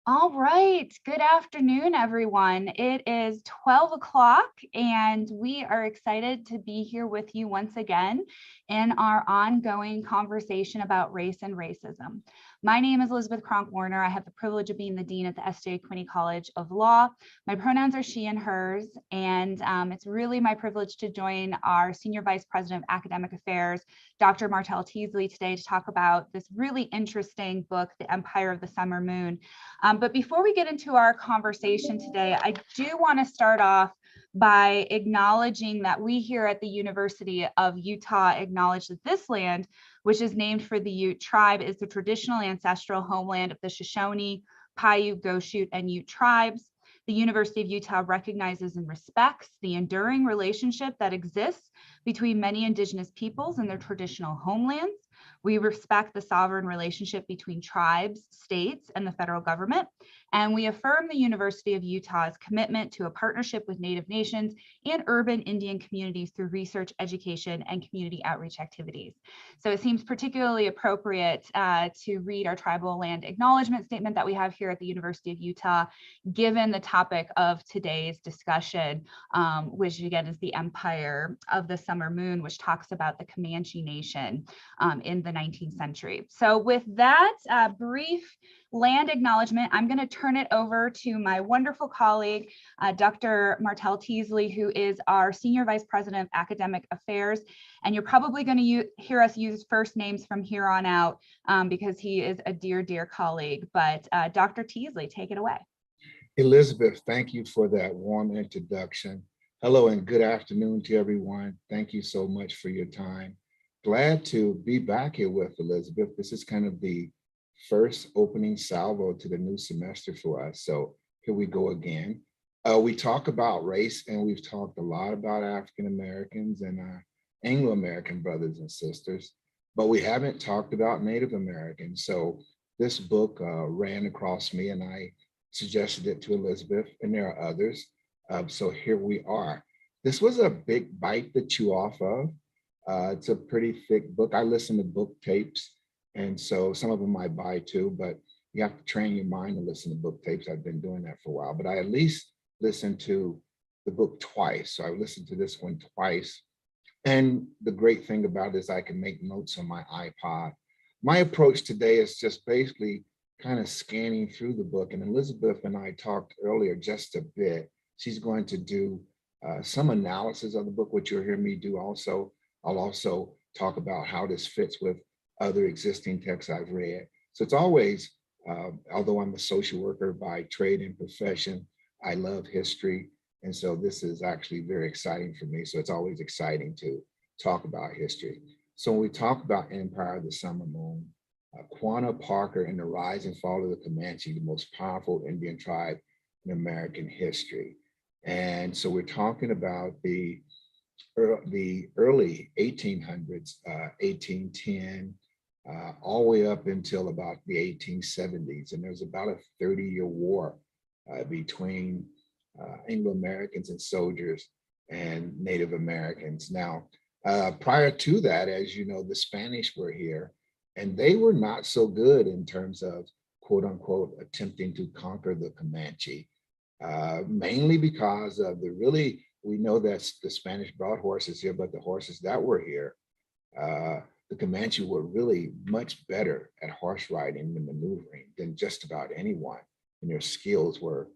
All right. Good afternoon, everyone. It is 12 o'clock, and we are excited to be here with you once again in our ongoing conversation about race and racism. My name is Elizabeth Kronk Warner. I have the privilege of being the dean at the SJ Quinney College of Law. My pronouns are she and hers, and it's really my privilege to join our Senior Vice President of Academic Affairs, Dr. Martell Teasley, today to talk about this really interesting book, The Empire of the Summer Moon. But before we get into our conversation today, I do want to start off by acknowledging that we here at the University of Utah acknowledge that this land, which is named for the Ute tribe, is the traditional ancestral homeland of the Shoshone, Paiute, Goshute, and Ute tribes. The University of Utah recognizes and respects the enduring relationship that exists between many Indigenous peoples and their traditional homelands. We respect the sovereign relationship between tribes, states, and the federal government, and we affirm the University of Utah's commitment to a partnership with Native nations and urban Indian communities through research, education, and community outreach activities. So it seems particularly appropriate to read our tribal land acknowledgement statement that we have here at the University of Utah, given the topic of today's discussion, which again is the Empire of the Summer Moon, which talks about the Comanche Nation in the 19th century. So with that brief land acknowledgement, I'm going to turn it over to my wonderful colleague, Dr. Martell Teasley, who is our Senior Vice President of Academic Affairs. And you're probably going to hear us use first names from here on out because he is a dear, dear colleague. But Dr. Teasley, take it away. Elizabeth, thank you for that warm introduction. Hello and good afternoon to everyone. Thank you so much for your time. Glad to be back here with Elizabeth. This is kind of the first opening salvo to the new semester for us. So here we go again. We talk about race, and we've talked a lot about African Americans and our Anglo-American brothers and sisters, but we haven't talked about Native Americans. So this book ran across me, and I suggested it to Elizabeth, and there are others. So here we are. This was a big bite to chew off of. It's a pretty thick book. I listen to book tapes, and so some of them I buy too, but you have to train your mind to listen to book tapes. I've been doing that for a while, but I at least listened to the book twice. So I listened to this one twice. And the great thing about it is I can make notes on my iPod. My approach today is just basically kind of scanning through the book. And Elizabeth and I talked earlier just a bit. She's going to do some analysis of the book, which you'll hear me do also. I'll also talk about how this fits with other existing texts I've read. So it's always, although I'm a social worker by trade and profession, I love history. And so this is actually very exciting for me. So it's always exciting to talk about history. So when we talk about Empire of the Summer Moon, Quinney Parker and the rise and fall of the Comanche, the most powerful Indian tribe in American history. And so we're talking about the early 1800s, 1810, all the way up until about the 1870s. And there's about a 30-year war between Anglo-Americans and soldiers and Native Americans. Now, prior to that, as you know, the Spanish were here, and they were not so good in terms of, quote unquote, attempting to conquer the Comanche, mainly because of we know that the Spanish brought horses here, but the horses that were here, the Comanche were really much better at horse riding and maneuvering than just about anyone. And their skills were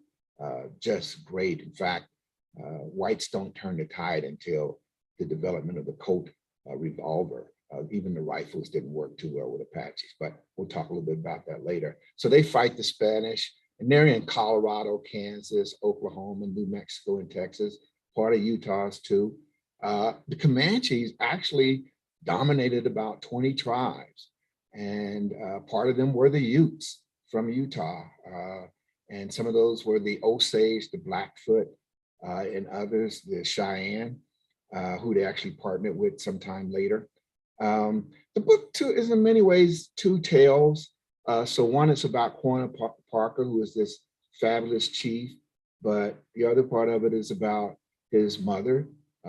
just great. In fact, whites don't turn the tide until the development of the Colt revolver. Even the rifles didn't work too well with Apaches, but we'll talk a little bit about that later. So they fight the Spanish, and they're in Colorado, Kansas, Oklahoma, New Mexico, and Texas, part of Utah's too. The Comanches actually dominated about 20 tribes, and part of them were the Utes from Utah. And some of those were the Osage, the Blackfoot, and others, the Cheyenne, who they actually partnered with sometime later. The book too is in many ways two tales. So one is about Quinney Parker, who is this fabulous chief, but the other part of it is about his mother,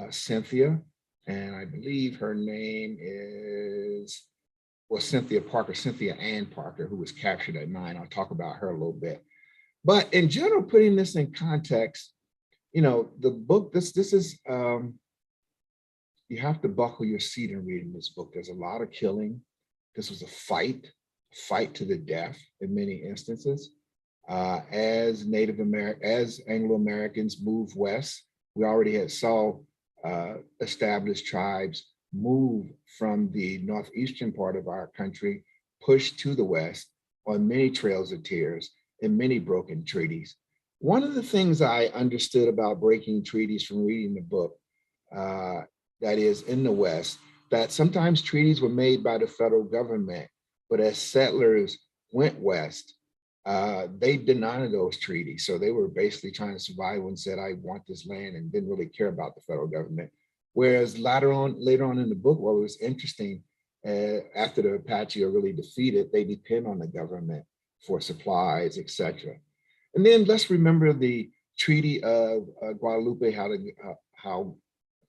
Cynthia, and I believe her name is, well, Cynthia Parker, Cynthia Ann Parker, who was captured at 9. I'll talk about her a little bit. But in general, putting this in context, the book, this is, you have to buckle your seat in reading this book. There's a lot of killing. This was a fight to the death in many instances. As as Anglo-Americans moved west, we already saw established tribes move from the northeastern part of our country, push to the west on many trails of tears and many broken treaties. One of the things I understood about breaking treaties from reading the book, that is in the West, that sometimes treaties were made by the federal government, but as settlers went west, they denied those treaties. So they were basically trying to survive and said, I want this land, and didn't really care about the federal government. Whereas later on in the book, what was interesting, after the Apache are really defeated, they depend on the government for supplies, etc. And then let's remember the Treaty of Guadalupe,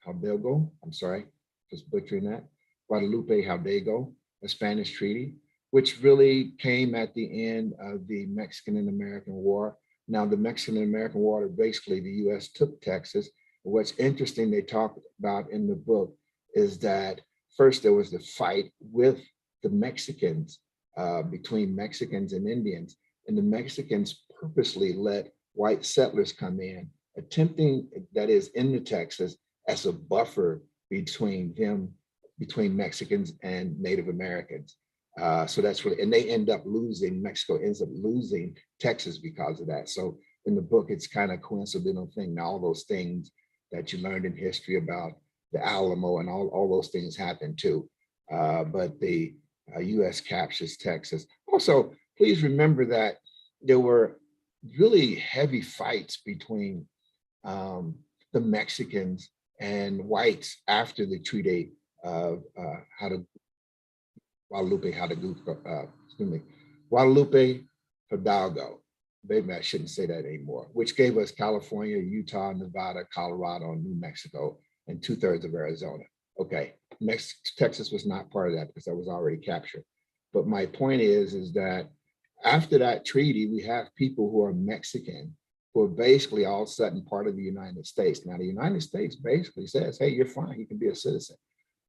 Hidalgo, I'm sorry, just butchering that, Guadalupe Hidalgo, a Spanish treaty, which really came at the end of the Mexican and American War. Now, the Mexican and American War, basically the US took Texas. What's interesting they talk about in the book is that first there was the fight with the Mexicans, between Mexicans and Indians, and the Mexicans purposely let white settlers come in, attempting, that is, into Texas as a buffer between Mexicans and Native Americans. So that's really, and they end up losing, Mexico ends up losing Texas because of that. So in the book, it's kind of coincidental thing. Now, all those things that you learned in history about the Alamo and all those things happen too. But the US captures Texas. Also, please remember that there were really heavy fights between the Mexicans and whites after the Treaty of Guadalupe Hidalgo. Maybe I shouldn't say that anymore, which gave us California, Utah, Nevada, Colorado, New Mexico, and 2/3 of Arizona. Okay, Texas was not part of that because that was already captured. But my point is that after that treaty, we have people who are Mexican, who are basically all of a sudden part of the United States. Now, the United States basically says, hey, you're fine, you can be a citizen.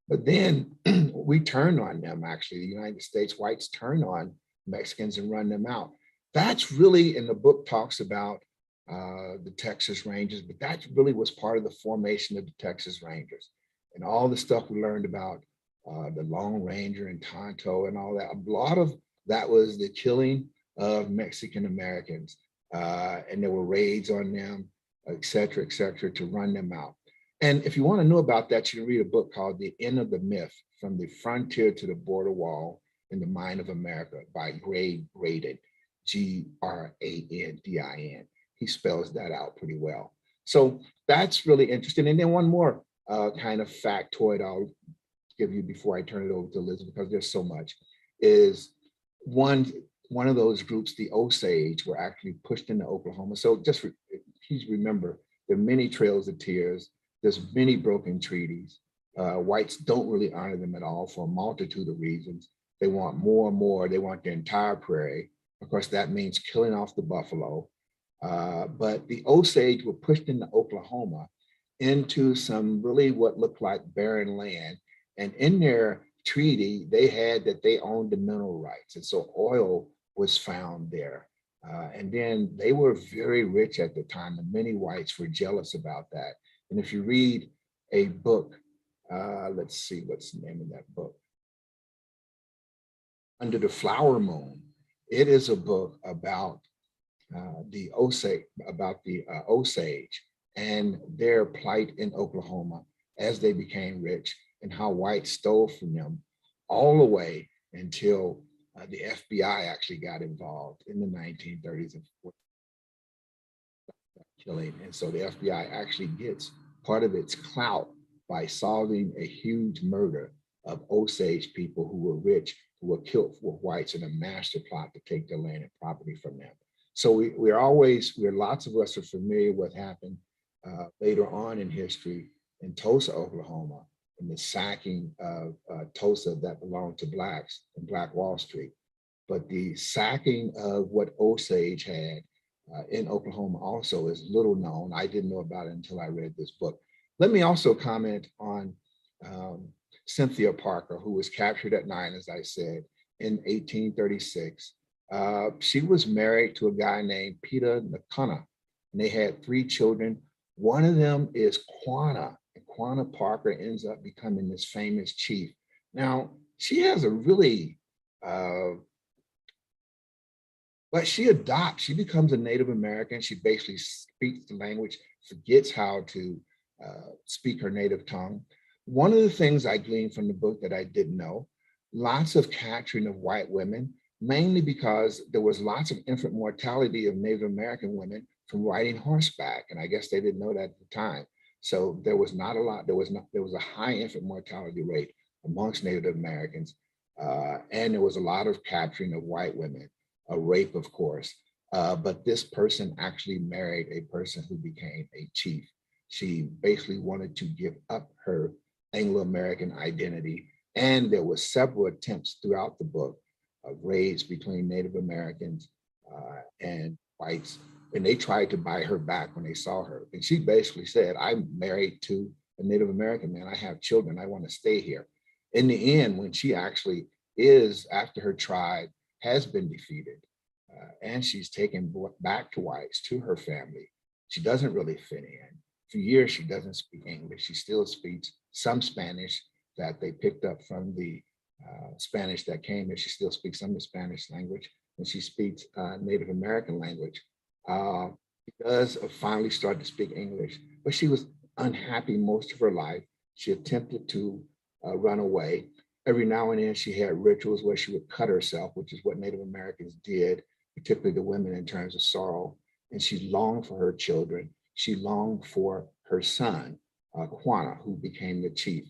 But then we turn on them, actually. The United States whites turn on Mexicans and run them out. That's really, and the book talks about the Texas Rangers, but that really was part of the formation of the Texas Rangers. And all the stuff we learned about the Lone Ranger and Tonto and all that, a lot of that was the killing of Mexican Americans. And there were raids on them, et cetera, to run them out. And if you want to know about that, you can read a book called The End of the Myth, From the Frontier to the Border Wall in the Mind of America by Graydon, Grandin. He spells that out pretty well. So that's really interesting. And then one more kind of factoid I'll give you before I turn it over to Elizabeth, because there's so much, is one of those groups, the Osage, were actually pushed into Oklahoma. So just please remember, there are many trails of tears. There's many broken treaties. Whites don't really honor them at all for a multitude of reasons. They want more and more. They want the entire prairie. Of course, that means killing off the buffalo. But the Osage were pushed into Oklahoma, into some really what looked like barren land. And in their treaty, they had that they owned the mineral rights. And so oil was found there. And then they were very rich at the time, and many whites were jealous about that. And if you read a book, let's see, what's the name of that book? Under the Flower Moon. It is a book about the Osage, and their plight in Oklahoma as they became rich, and how whites stole from them all the way until the FBI actually got involved in the 1930s and 40s, killing. And so the FBI actually gets part of its clout by solving a huge murder of Osage people who were rich, who were killed for whites in a master plot to take their land and property from them. So lots of us are familiar with what happened later on in history in Tulsa, Oklahoma, and the sacking of Tulsa that belonged to blacks in Black Wall Street. But the sacking of what Osage had in Oklahoma also is little known. I didn't know about it until I read this book. Let me also comment on Cynthia Parker, who was captured at 9, as I said, in 1836. She was married to a guy named Peter Nakana, and they had 3 children. One of them is Quanah, and Quanah Parker ends up becoming this famous chief. Now, she has a really, but she becomes a Native American. She basically speaks the language, forgets how to speak her native tongue. One of the things I gleaned from the book that I didn't know, lots of capturing of white women, mainly because there was lots of infant mortality of Native American women from riding horseback. And I guess they didn't know that at the time. So there was not a lot, there was a high infant mortality rate amongst Native Americans. And there was a lot of capturing of white women, a rape, of course. But this person actually married a person who became a chief. She basically wanted to give up her Anglo-American identity. And there were several attempts throughout the book of raids between Native Americans and whites. And they tried to buy her back when they saw her. And she basically said, I'm married to a Native American man. I have children. I want to stay here. In the end, when she actually is, after her tribe has been defeated, and she's taken back to whites, to her family, she doesn't really fit in. For years, she doesn't speak English. She still speaks some Spanish that they picked up from the Spanish that came here. She still speaks some of the Spanish language, and she speaks Native American language. She does finally start to speak English, but she was unhappy most of her life. She attempted to run away. Every now and then she had rituals where she would cut herself, which is what Native Americans did, particularly the women, in terms of sorrow. And she longed for her children. She longed for her son, Quanah, who became the chief.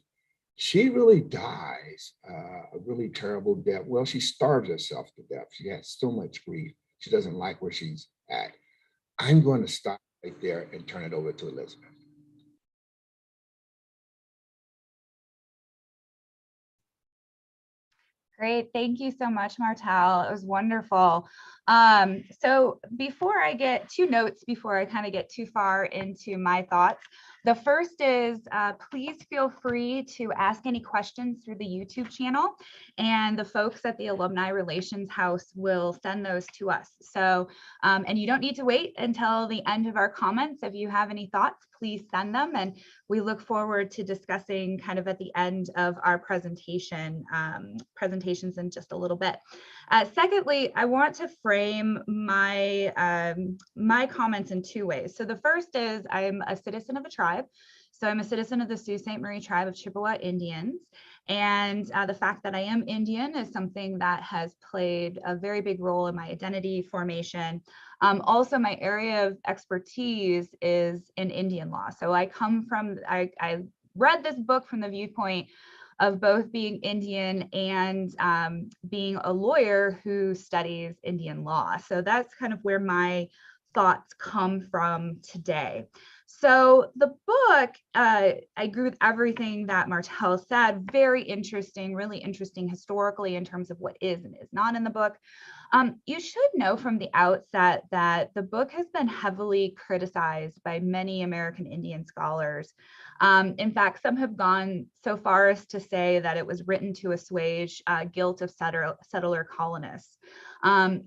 She really dies a really terrible death. Well, she starves herself to death. She has so much grief. She doesn't like where she's at. I'm going to stop right there and turn it over to Elizabeth. Great. Thank you so much, Martell. It was wonderful. So before I get 2 notes, before I kind of get too far into my thoughts, the first is please feel free to ask any questions through the YouTube channel, and the folks at the Alumni Relations House will send those to us. So, and you don't need to wait until the end of our comments. If you have any thoughts, please send them, and we look forward to discussing kind of at the end of our presentations in just a little bit. Secondly, I want to frame my my comments in 2 ways. So the first is I'm a citizen of a tribe. So I'm a citizen of the Sault Ste. Marie tribe of Chippewa Indians. And the fact that I am Indian is something that has played a very big role in my identity formation. Also, my area of expertise is in Indian law. So I come from, I read this book from the viewpoint of both being Indian and being a lawyer who studies Indian law. So that's kind of where my thoughts come from today. So the book, I agree with everything that Martell said. Very interesting, really interesting historically in terms of what is and is not in the book. You should know from the outset that the book has been heavily criticized by many American Indian scholars. In fact, some have gone so far as to say that it was written to assuage guilt of settler colonists,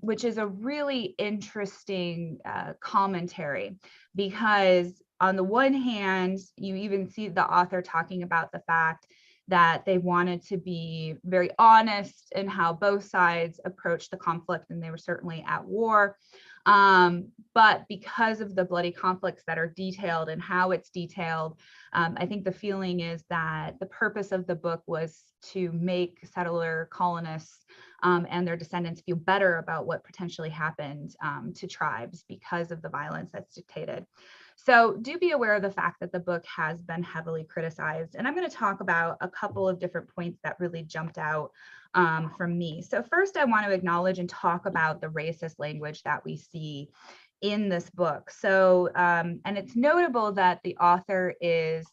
which is a really interesting commentary, because on the one hand, you even see the author talking about the fact that they wanted to be very honest in how both sides approached the conflict, and they were certainly at war. But because of the bloody conflicts that are detailed and how it's detailed, I think the feeling is that the purpose of the book was to make settler colonists and their descendants feel better about what potentially happened to tribes because of the violence that's dictated. So do be aware of the fact that the book has been heavily criticized. And I'm going to talk about a couple of different points that really jumped out from me. So first, I want to acknowledge and talk about the racist language that we see in this book. So, and it's notable that the author is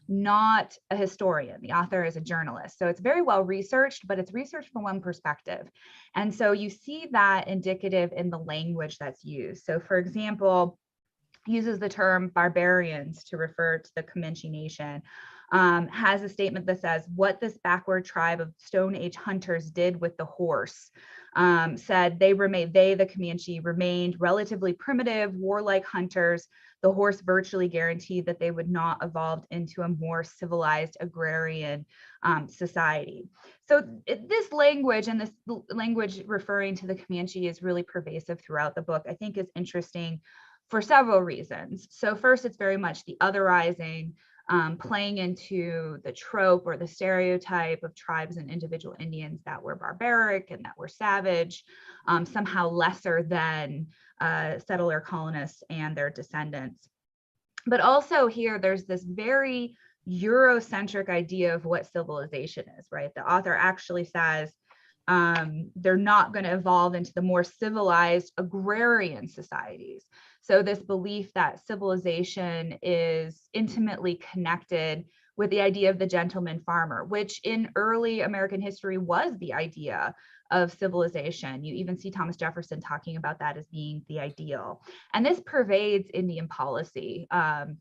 not a historian. The author is a journalist. So it's very well researched, but it's researched from one perspective. And so you see that indicative in the language that's used. So for example, uses the term barbarians to refer to the Comanche Nation, has a statement that says, what this backward tribe of Stone Age hunters did with the horse, said they, the Comanche, remained relatively primitive, warlike hunters. The horse virtually guaranteed that they would not evolve into a more civilized agrarian society. So this language, and this language referring to the Comanche, is really pervasive throughout the book. I think is interesting for several reasons. So first, it's very much the otherizing, playing into the trope or the stereotype of tribes and individual Indians that were barbaric and that were savage, somehow lesser than settler colonists and their descendants. But also here, there's this very Eurocentric idea of what civilization is, right? The author actually says, they're not going to evolve into the more civilized agrarian societies. So this belief that civilization is intimately connected with the idea of the gentleman farmer, which in early American history was the idea of civilization. You even see Thomas Jefferson talking about that as being the ideal. And this pervades Indian policy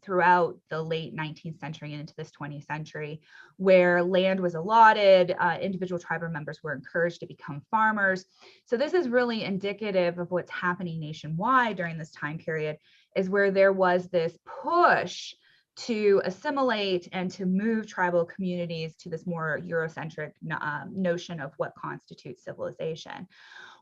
throughout the late 19th century and into this 20th century, where land was allotted, individual tribal members were encouraged to become farmers. So this is really indicative of what's happening nationwide during this time period, is where there was this push to assimilate and to move tribal communities to this more Eurocentric notion of what constitutes civilization,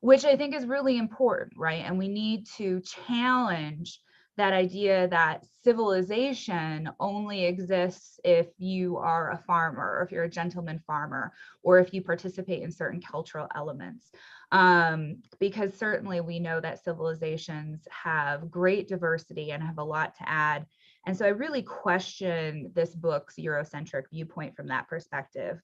which I think is really important, right? And we need to challenge that idea that civilization only exists if you are a farmer, or if you're a gentleman farmer, or if you participate in certain cultural elements. Because certainly we know that civilizations have great diversity and have a lot to add. And so I really question this book's Eurocentric viewpoint from that perspective.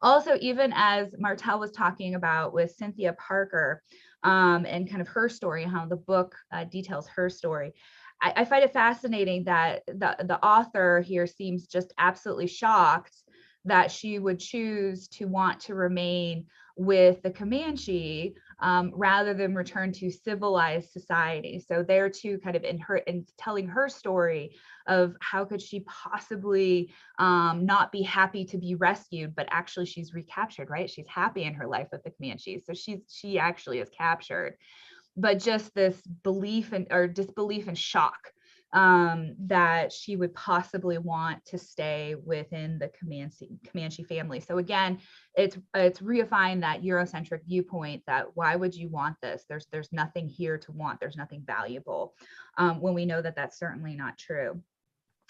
Also, even as Martell was talking about with Cynthia Parker and kind of her story, how the book details her story, I find it fascinating that the author here seems just absolutely shocked that she would choose to want to remain with the Comanche rather than return to civilized society. So there too, kind of in telling her story of how could she possibly not be happy to be rescued, but actually she's recaptured, right? She's happy in her life with the Comanches. So she actually is captured, but just this belief or disbelief and shock that she would possibly want to stay within the Comanche family. So again, it's reifying that Eurocentric viewpoint that why would you want this? There's nothing here to want. There's nothing valuable, when we know that that's certainly not true.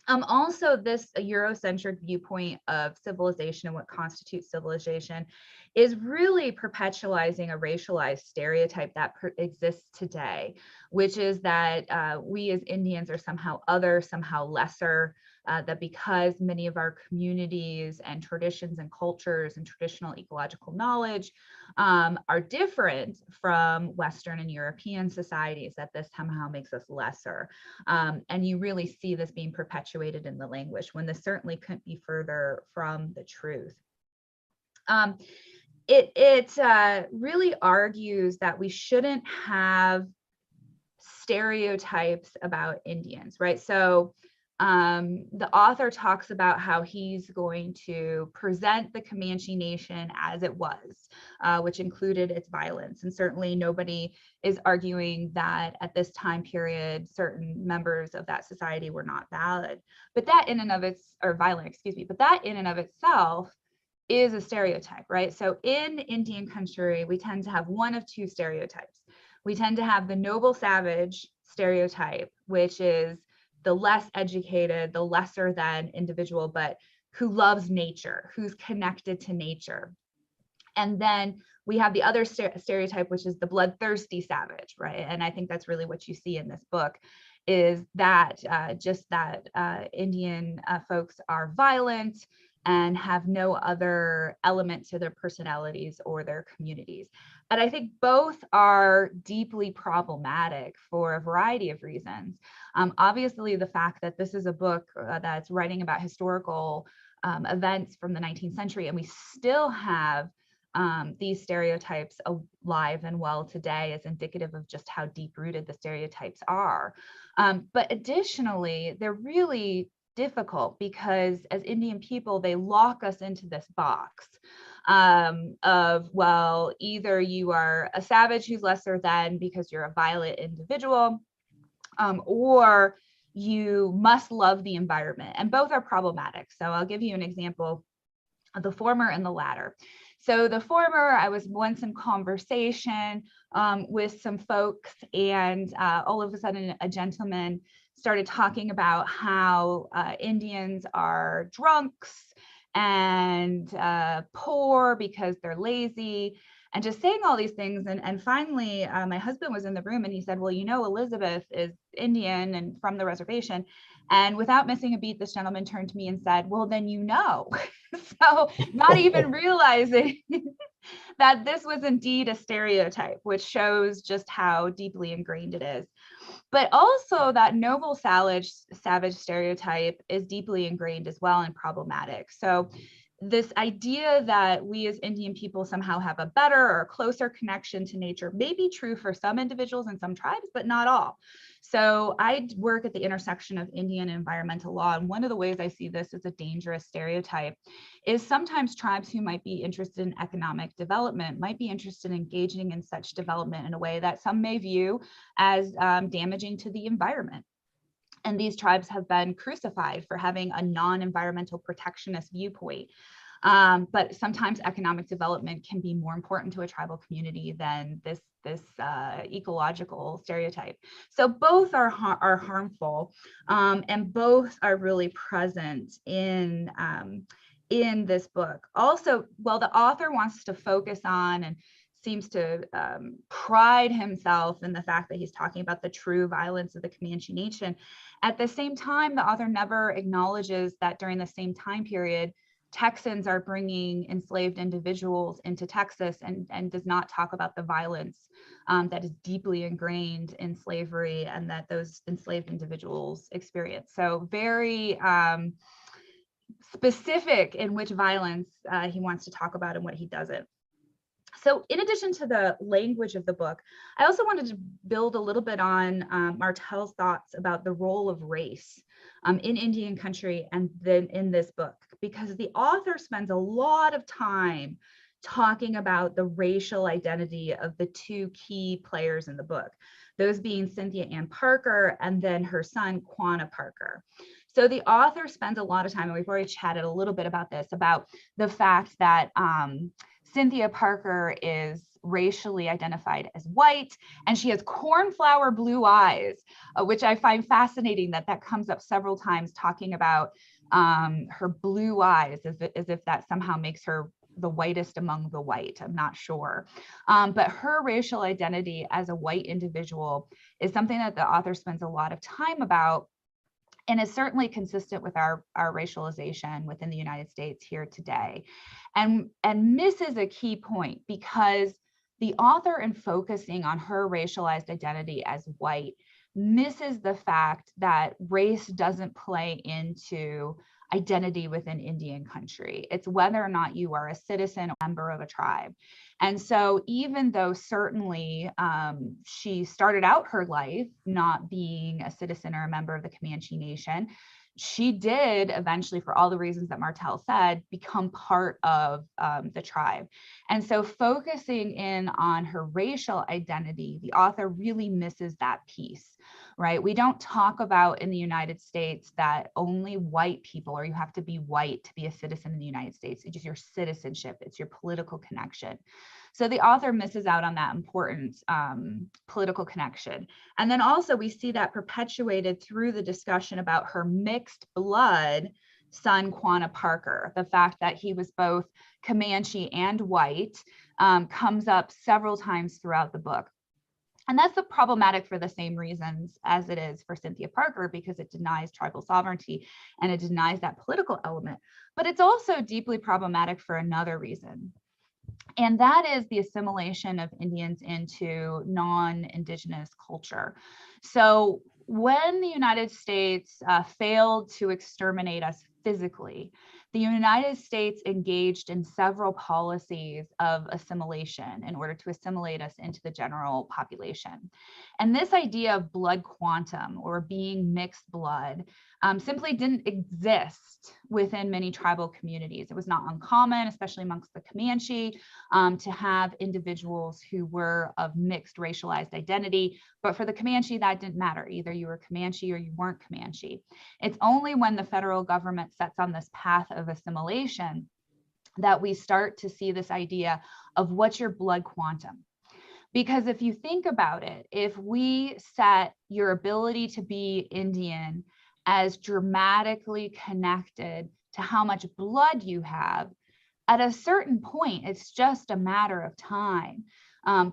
Also, this Eurocentric viewpoint of civilization and what constitutes civilization is really perpetualizing a racialized stereotype that exists today, which is that we as Indians are somehow other, somehow lesser, that because many of our communities and traditions and cultures and traditional ecological knowledge are different from Western and European societies, that this somehow makes us lesser. And you really see this being perpetuated in the language when this certainly couldn't be further from the truth. It really argues that we shouldn't have stereotypes about Indians, right? So the author talks about how he's going to present the Comanche Nation as it was, which included its violence. And certainly nobody is arguing that at this time period, certain members of that society were not valid, but that in and of its, or violent, excuse me, but that in and of itself is a stereotype, right? So in Indian country, we tend to have one of two stereotypes. We tend to have the noble savage stereotype, which is the less educated, the lesser than individual, but who loves nature, who's connected to nature. And then we have the other stereotype, which is the bloodthirsty savage, right? And I think that's really what you see in this book, is that just that Indian folks are violent and have no other element to their personalities or their communities. And I think both are deeply problematic for a variety of reasons. Obviously, the fact that this is a book that's writing about historical events from the 19th century, and we still have these stereotypes alive and well today is indicative of just how deep-rooted the stereotypes are. But additionally, they're really difficult because as Indian people, they lock us into this box of, well, either you are a savage who's lesser than because you're a violent individual, or you must love the environment, and both are problematic. So I'll give you an example of the former and the latter. So the former, I was once in conversation with some folks, and all of a sudden a gentleman started talking about how Indians are drunks and poor because they're lazy, and just saying all these things. And finally, my husband was in the room and he said, well, you know, Elizabeth is Indian and from the reservation. And without missing a beat, this gentleman turned to me and said, well, then you know. So not even realizing that this was indeed a stereotype, which shows just how deeply ingrained it is. But also that noble savage stereotype is deeply ingrained as well and problematic. So this idea that we as Indian people somehow have a better or closer connection to nature may be true for some individuals and some tribes, but not all. So I work at the intersection of Indian and environmental law. And one of the ways I see this as a dangerous stereotype is sometimes tribes who might be interested in economic development might be interested in engaging in such development in a way that some may view as damaging to the environment. And these tribes have been crucified for having a non-environmental protectionist viewpoint. But sometimes economic development can be more important to a tribal community than this ecological stereotype. So both are harmful, and both are really present in this book. Also, well, the author wants to focus on and seems to pride himself in the fact that he's talking about the true violence of the Comanche Nation. At the same time, the author never acknowledges that during the same time period, Texans are bringing enslaved individuals into Texas, and does not talk about the violence that is deeply ingrained in slavery and that those enslaved individuals experience. So very specific in which violence he wants to talk about and what he doesn't. So in addition to the language of the book, I also wanted to build a little bit on Martell's thoughts about the role of race in Indian country and then in this book, because the author spends a lot of time talking about the racial identity of the two key players in the book, those being Cynthia Parker and then her son, Quinney Parker. So the author spends a lot of time, and we've already chatted a little bit about this, about the fact that Cynthia Parker is racially identified as white, and she has cornflower blue eyes, which I find fascinating that comes up several times, talking about her blue eyes as if that somehow makes her the whitest among the white. I'm not sure. But her racial identity as a white individual is something that the author spends a lot of time about, and is certainly consistent with our racialization within the United States here today, and misses a key point, because the author, in focusing on her racialized identity as white, misses the fact that race doesn't play into identity within Indian country. It's whether or not you are a citizen or member of a tribe. And so even though certainly she started out her life not being a citizen or a member of the Comanche Nation, she did eventually, for all the reasons that Martell said, become part of the tribe. And so focusing in on her racial identity, the author really misses that piece, right? We don't talk about in the United States that only white people, or you have to be white to be a citizen in the United States. It's just your citizenship, it's your political connection. So the author misses out on that important political connection. And then also we see that perpetuated through the discussion about her mixed blood son, Quinney Parker. The fact that he was both Comanche and white comes up several times throughout the book. And that's problematic for the same reasons as it is for Cynthia Parker, because it denies tribal sovereignty and it denies that political element. But it's also deeply problematic for another reason. And that is the assimilation of Indians into non-Indigenous culture. So when the United States failed to exterminate us physically, the United States engaged in several policies of assimilation in order to assimilate us into the general population. And this idea of blood quantum, or being mixed blood, simply didn't exist within many tribal communities. It was not uncommon, especially amongst the Comanche, to have individuals who were of mixed racialized identity. But for the Comanche, that didn't matter. Either you were Comanche or you weren't Comanche. It's only when the federal government sets on this path of assimilation that we start to see this idea of what's your blood quantum. Because if you think about it, if we set your ability to be Indian as dramatically connected to how much blood you have, at a certain point, it's just a matter of time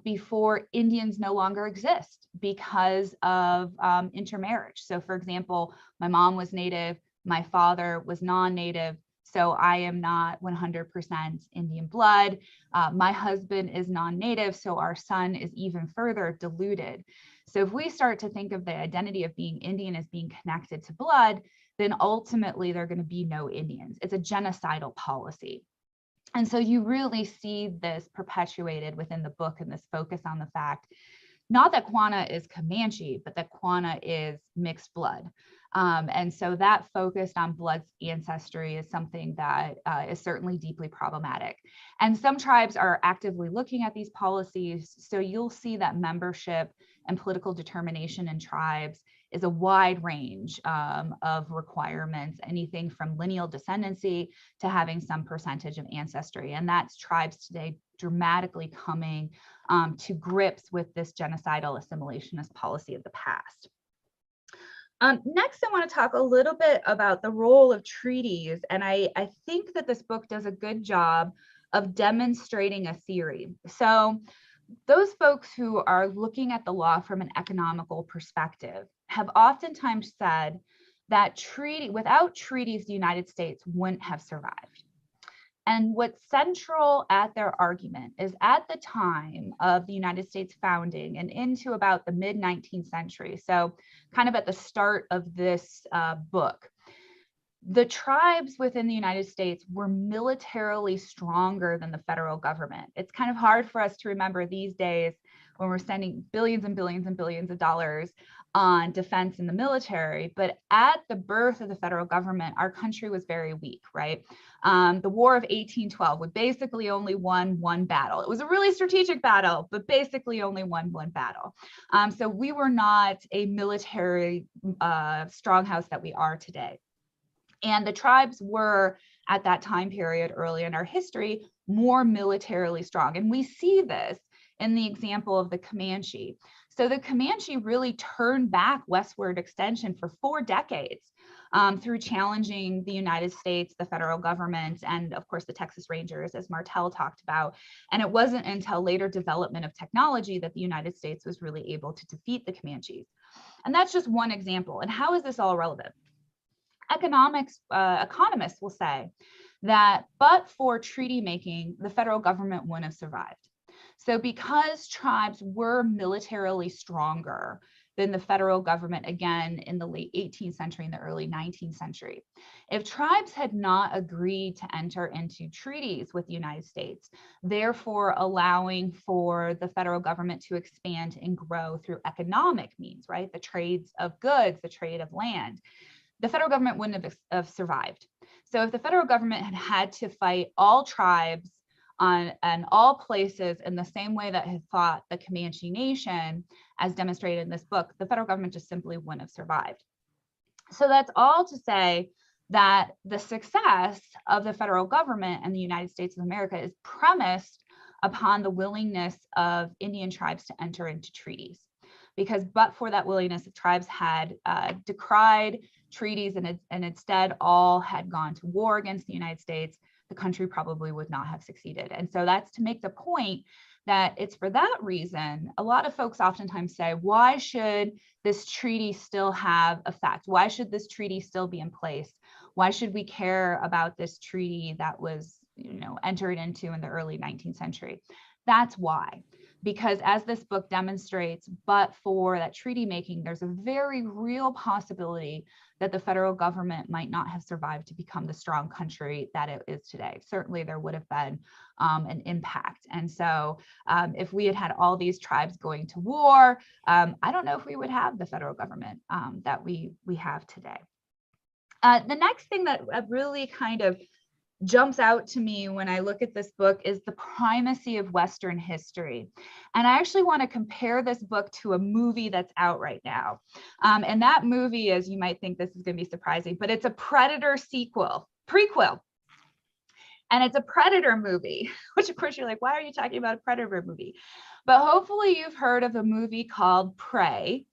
before Indians no longer exist because of intermarriage. So for example, my mom was Native, my father was non-Native, so I am not 100% Indian blood. My husband is non-Native, so our son is even further diluted. So if we start to think of the identity of being Indian as being connected to blood, then ultimately there are going to be no Indians. It's a genocidal policy. And so you really see this perpetuated within the book, and this focus on the fact, not that Quanah is Comanche, but that Quanah is mixed blood. And so that focus on blood ancestry is something that is certainly deeply problematic. And some tribes are actively looking at these policies. So you'll see that membership and political determination in tribes is a wide range of requirements, anything from lineal descendancy to having some percentage of ancestry. And that's tribes today dramatically coming to grips with this genocidal assimilationist policy of the past. Next, I want to talk a little bit about the role of treaties. And I think that this book does a good job of demonstrating a theory. So those folks who are looking at the law from an economical perspective have oftentimes said that without treaties, the United States wouldn't have survived. And what's central at their argument is, at the time of the United States founding and into about the mid-19th century, so kind of at the start of this book, the tribes within the United States were militarily stronger than the federal government. It's kind of hard for us to remember these days when we're spending billions and billions and billions of dollars on defense in the military. But at the birth of the federal government, our country was very weak, right? The War of 1812 would basically only won one battle. It was a really strategic battle, but basically only won one battle. So we were not a military stronghouse that we are today. And the tribes were, at that time period early in our history, more militarily strong. And we see this in the example of the Comanche. So the Comanche really turned back westward extension for 4 decades through challenging the United States, the federal government, and of course the Texas Rangers, as Martell talked about. And it wasn't until later development of technology that the United States was really able to defeat the Comanches. And that's just one example. And how is this all relevant? Economists will say that but for treaty making, the federal government wouldn't have survived. So because tribes were militarily stronger than the federal government, again, in the late 18th century and the early 19th century, if tribes had not agreed to enter into treaties with the United States, therefore allowing for the federal government to expand and grow through economic means, right? The trades of goods, the trade of land, the federal government wouldn't have survived. So if the federal government had had to fight all tribes and all places in the same way that had fought the Comanche Nation, as demonstrated in this book, the federal government just simply wouldn't have survived. So that's all to say that the success of the federal government and the United States of America is premised upon the willingness of Indian tribes to enter into treaties. Because but for that willingness, the tribes had decried treaties and instead all had gone to war against the United States, the country probably would not have succeeded. And so that's to make the point that it's for that reason. A lot of folks oftentimes say, why should this treaty still have effect? Why should this treaty still be in place? Why should we care about this treaty that was, entered into in the early 19th century? That's why. Because as this book demonstrates, but for that treaty making, there's a very real possibility that the federal government might not have survived to become the strong country that it is today. Certainly there would have been an impact. And so if we had had all these tribes going to war, I don't know if we would have the federal government that we have today. The next thing that really kind of jumps out to me when I look at this book is the primacy of Western history. And I actually want to compare this book to a movie that's out right now. And that movie, as you might think this is going to be surprising, but it's a Predator prequel. And it's a Predator movie, which of course you're like, why are you talking about a Predator movie? But hopefully you've heard of a movie called Prey.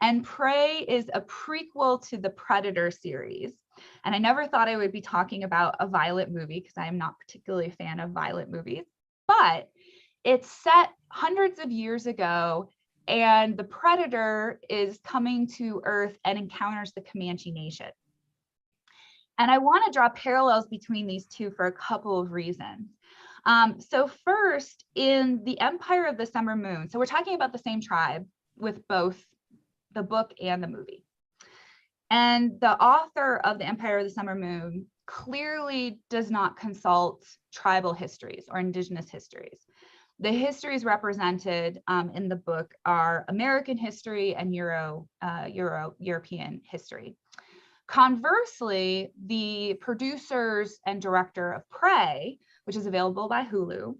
And Prey is a prequel to the Predator series. And I never thought I would be talking about a violent movie because I am not particularly a fan of violent movies, but it's set hundreds of years ago and the Predator is coming to Earth and encounters the Comanche Nation. And I want to draw parallels between these two for a couple of reasons. So first, in the Empire of the Summer Moon, so we're talking about the same tribe with both the book and the movie. And the author of The Empire of the Summer Moon clearly does not consult tribal histories or indigenous histories. The histories represented in the book are American history and European history. Conversely, the producers and director of Prey, which is available by Hulu,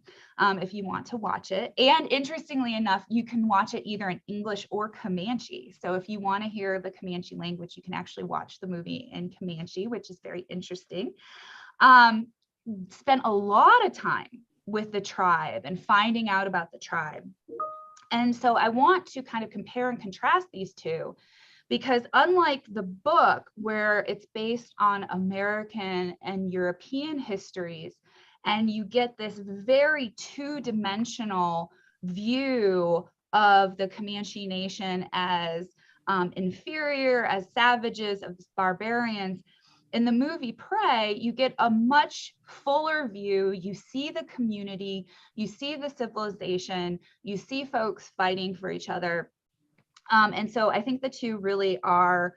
if you want to watch it. And interestingly enough, you can watch it either in English or Comanche. So if you want to hear the Comanche language, you can actually watch the movie in Comanche, which is very interesting. Spent a lot of time with the tribe and finding out about the tribe. And so I want to kind of compare and contrast these two, because unlike the book, where it's based on American and European histories, and you get this very two-dimensional view of the Comanche Nation as inferior, as savages, as barbarians, in the movie Prey, you get a much fuller view. You see the community, you see the civilization, you see folks fighting for each other. And so I think the two really are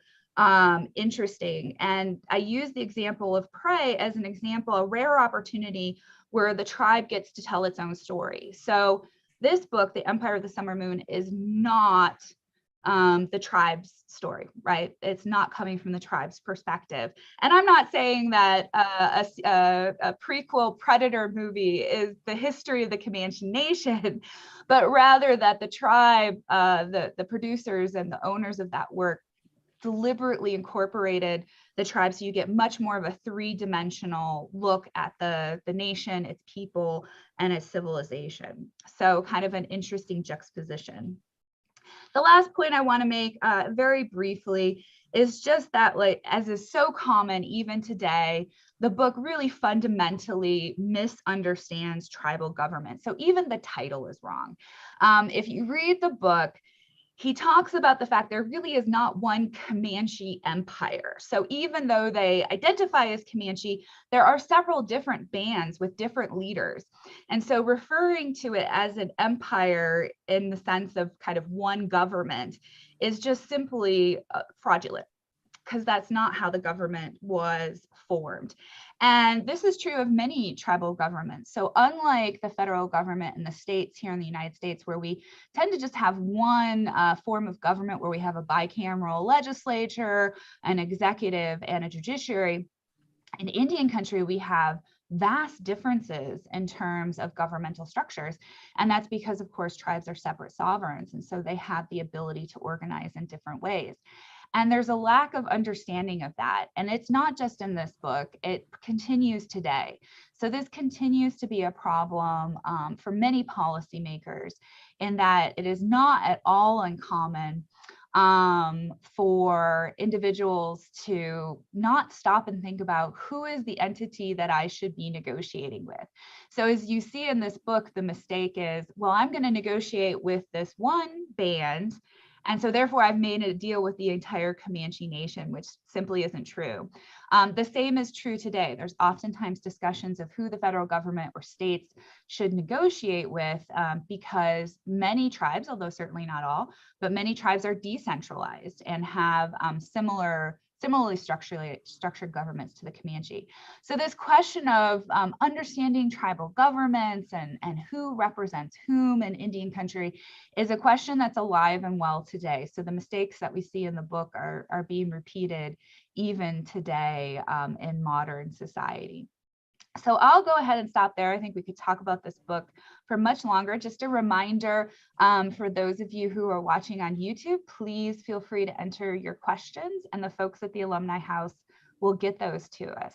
interesting. And I use the example of Prey as an example, a rare opportunity where the tribe gets to tell its own story. So this book, The Empire of the Summer Moon, is not the tribe's story, right? It's not coming from the tribe's perspective. And I'm not saying that a prequel Predator movie is the history of the Comanche Nation, but rather that the tribe, the producers and the owners of that work deliberately incorporated the tribe, so you get much more of a three-dimensional look at the nation, its people, and its civilization. So kind of an interesting juxtaposition. The last point I want to make very briefly is just that, like, as is so common even today, the book really fundamentally misunderstands tribal government. So even the title is wrong. If you read the book, he talks about the fact there really is not one Comanche empire. So even though they identify as Comanche, there are several different bands with different leaders. And so referring to it as an empire in the sense of kind of one government is just simply fraudulent, because that's not how the government was formed. And this is true of many tribal governments. So unlike the federal government in the states here in the United States, where we tend to just have one form of government where we have a bicameral legislature, an executive, and a judiciary, in Indian country, we have vast differences in terms of governmental structures. And that's because, of course, tribes are separate sovereigns. And so they have the ability to organize in different ways. And there's a lack of understanding of that. And it's not just in this book, it continues today. So this continues to be a problem for many policymakers, in that it is not at all uncommon for individuals to not stop and think about who is the entity that I should be negotiating with. So as you see in this book, the mistake is, well, I'm going to negotiate with this one band, and so therefore I've made a deal with the entire Comanche Nation, which simply isn't true. The same is true today. There's oftentimes discussions of who the federal government or states should negotiate with, because many tribes, although certainly not all, but many tribes are decentralized and have similarly structured governments to the Comanche. So this question of understanding tribal governments and who represents whom in Indian country is a question that's alive and well today. So the mistakes that we see in the book are being repeated even today in modern society. So I'll go ahead and stop there. I think we could talk about this book for much longer. Just a reminder for those of you who are watching on YouTube, please feel free to enter your questions, and the folks at the Alumni House will get those to us.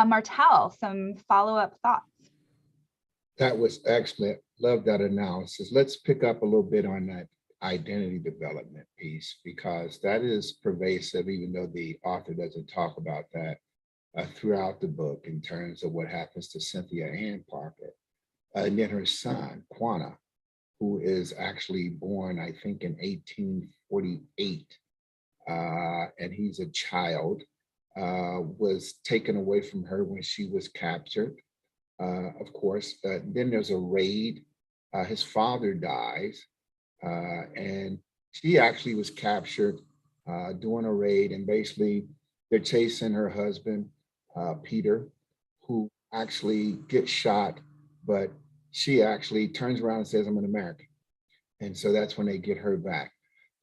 Martell, some follow-up thoughts? That was excellent. Love that analysis. Let's pick up a little bit on that identity development piece, because that is pervasive, even though the author doesn't talk about that throughout the book in terms of what happens to Cynthia Parker. And then her son, Quanah, who is actually born, I think, in 1848, and he's a child, was taken away from her when she was captured. Of course, then there's a raid. His father dies, and she actually was captured during a raid, and basically they're chasing her husband, Peter, who actually gets shot, but she actually turns around and says, "I'm an American." And so that's when they get her back.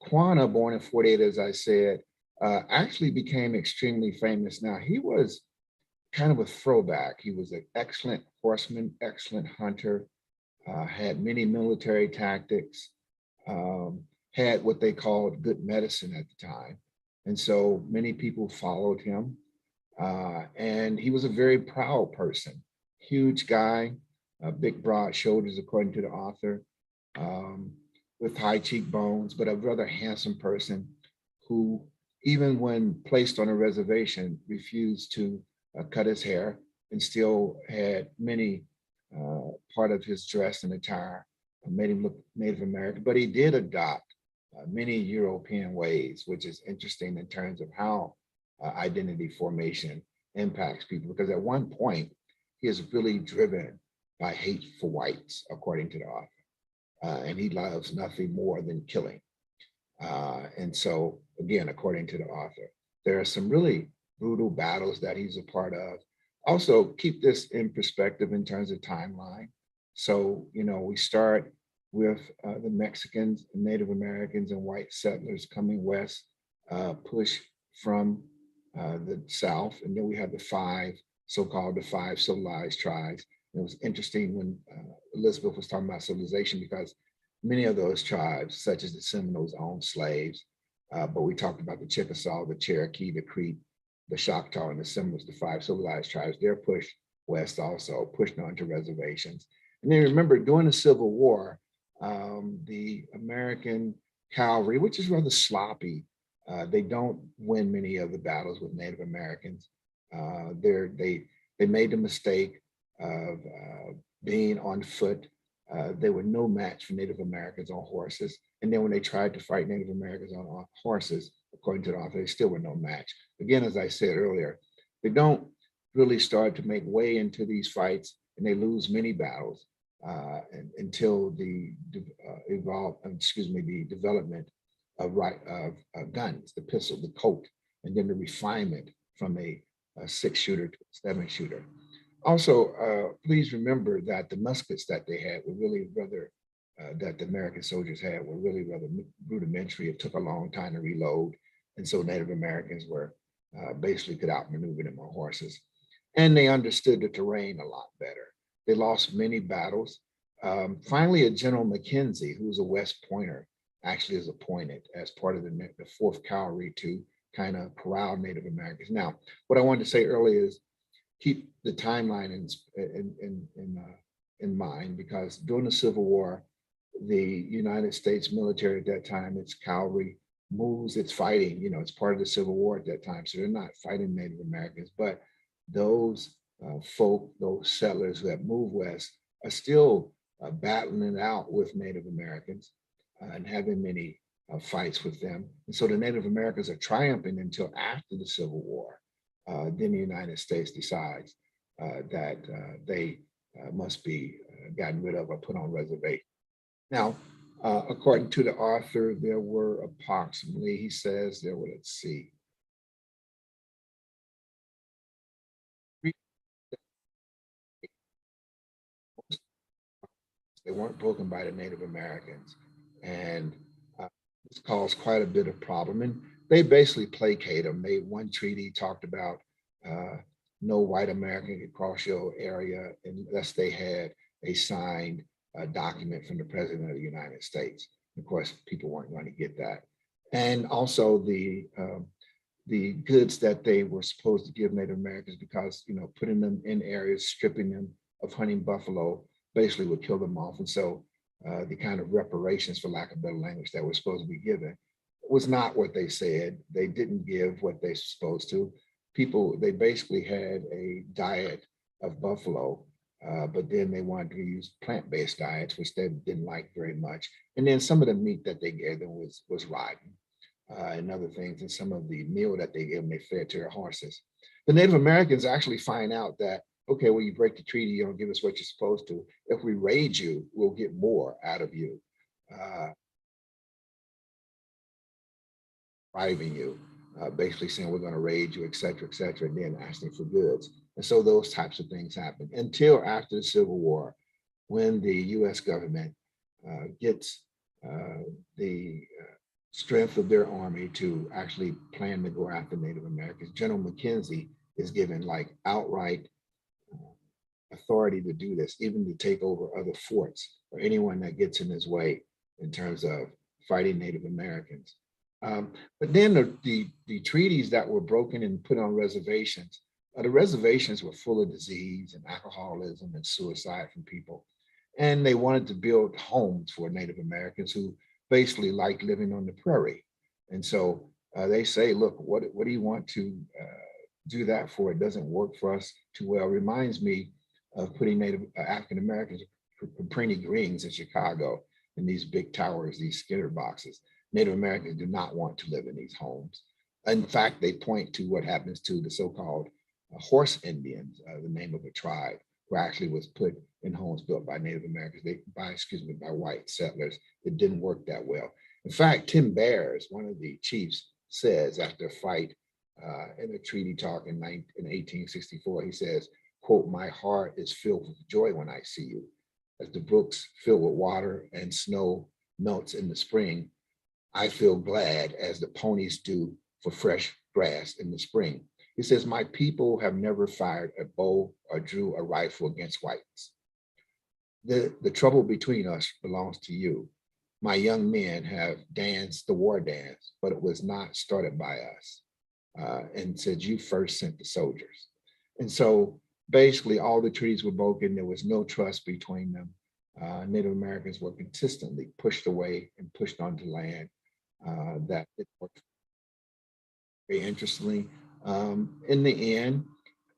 Quanah, born in 48, as I said, actually became extremely famous. Now, he was kind of a throwback. He was an excellent horseman, excellent hunter, had many military tactics, had what they called good medicine at the time. And so many people followed him. And he was a very proud person, huge guy, big broad shoulders, according to the author, with high cheekbones, but a rather handsome person who, even when placed on a reservation, refused to cut his hair and still had many part of his dress and attire made him look Native American, but he did adopt many European ways, which is interesting in terms of how identity formation impacts people, because at one point he is really driven by hate for whites, according to the author, and he loves nothing more than killing. And so, again, according to the author, there are some really brutal battles that he's a part of. Also, keep this in perspective in terms of timeline. So, we start with the Mexicans, Native Americans, and white settlers coming west, push from the South, and then we have the five civilized tribes. And it was interesting when Elizabeth was talking about civilization, because many of those tribes, such as the Seminoles, owned slaves, but we talked about the Chickasaw, the Cherokee, the Creek, the Choctaw, and the Seminoles, the five civilized tribes. They're pushed west also, pushed onto reservations. And then remember, during the Civil War, the American cavalry, which is rather sloppy, they don't win many of the battles with Native Americans. They made the mistake of being on foot. They were no match for Native Americans on horses. And then when they tried to fight Native Americans on horses, according to the author, they still were no match. Again, as I said earlier, they don't really start to make way into these fights, and they lose many battles until the development of guns, the pistol, the Colt, and then the refinement from a 6-shooter to a 7-shooter. Also, please remember that the muskets that they had were really rather, that the American soldiers had, were really rather rudimentary. It took a long time to reload. And so Native Americans were basically could outmaneuver them on horses. And they understood the terrain a lot better. They lost many battles. Finally, a General McKenzie, who was a West Pointer, actually is appointed as part of the 4th Cavalry to kind of corral Native Americans. Now, what I wanted to say earlier is keep the timeline in mind, because during the Civil War, the United States military at that time, its cavalry moves its fighting. It's part of the Civil War at that time. So they're not fighting Native Americans, but those folk, those settlers who have moved west are still battling it out with Native Americans and having many fights with them. And so the Native Americans are triumphing until after the Civil War. Then the United States decides that they must be gotten rid of or put on reservation. Now, according to the author, there were approximately, he says there were, let's see, they weren't broken by the Native Americans. And this caused quite a bit of problem. And they basically placated them. Made one treaty, talked about no white American could cross your area unless they had a signed document from the President of the United States. Of course, people weren't going to get that. And also the goods that they were supposed to give Native Americans, because putting them in areas, stripping them of hunting buffalo, basically would kill them off. And so the kind of reparations, for lack of better language, that were supposed to be given was not what they said. They didn't give what they're supposed to. People, they basically had a diet of buffalo, but then they wanted to use plant-based diets, which they didn't like very much. And then some of the meat that they gave them was rotten and other things. And some of the meal that they gave them, they fed to their horses. The Native Americans actually find out that, okay, well, you break the treaty, you don't give us what you're supposed to. If we raid you, we'll get more out of you, bribing you, basically saying we're going to raid you, et cetera, and then asking for goods. And so those types of things happen until after the Civil War, when the US government gets the strength of their army to actually plan to go after Native Americans. General McKenzie is given like outright authority to do this, even to take over other forts or anyone that gets in his way in terms of fighting Native Americans. But then the treaties that were broken and put on reservations, the reservations were full of disease and alcoholism and suicide from people. And they wanted to build homes for Native Americans who basically liked living on the prairie. And so they say, look, what do you want to do that for? It doesn't work for us too well. It reminds me of putting Native African Americans for Quinney Greens in Chicago in these big towers, these Skinner boxes. Native Americans do not want to live in these homes. In fact, they point to what happens to the so-called horse Indians, the name of a tribe, who actually was put in homes built by Native Americans, by white settlers. It didn't work that well. In fact, Tim Bears, one of the chiefs, says after a fight in a treaty talk in 1864, he says, quote, "My heart is filled with joy when I see you. As the brooks fill with water and snow melts in the spring, I feel glad as the ponies do for fresh grass in the spring." He says, "My people have never fired a bow or drew a rifle against whites. The trouble between us belongs to you. My young men have danced the war dance, but it was not started by us." And said, "You first sent the soldiers." And so basically all the treaties were broken. There was no trust between them. Native Americans were consistently pushed away and pushed onto land that it worked very interestingly. In the end,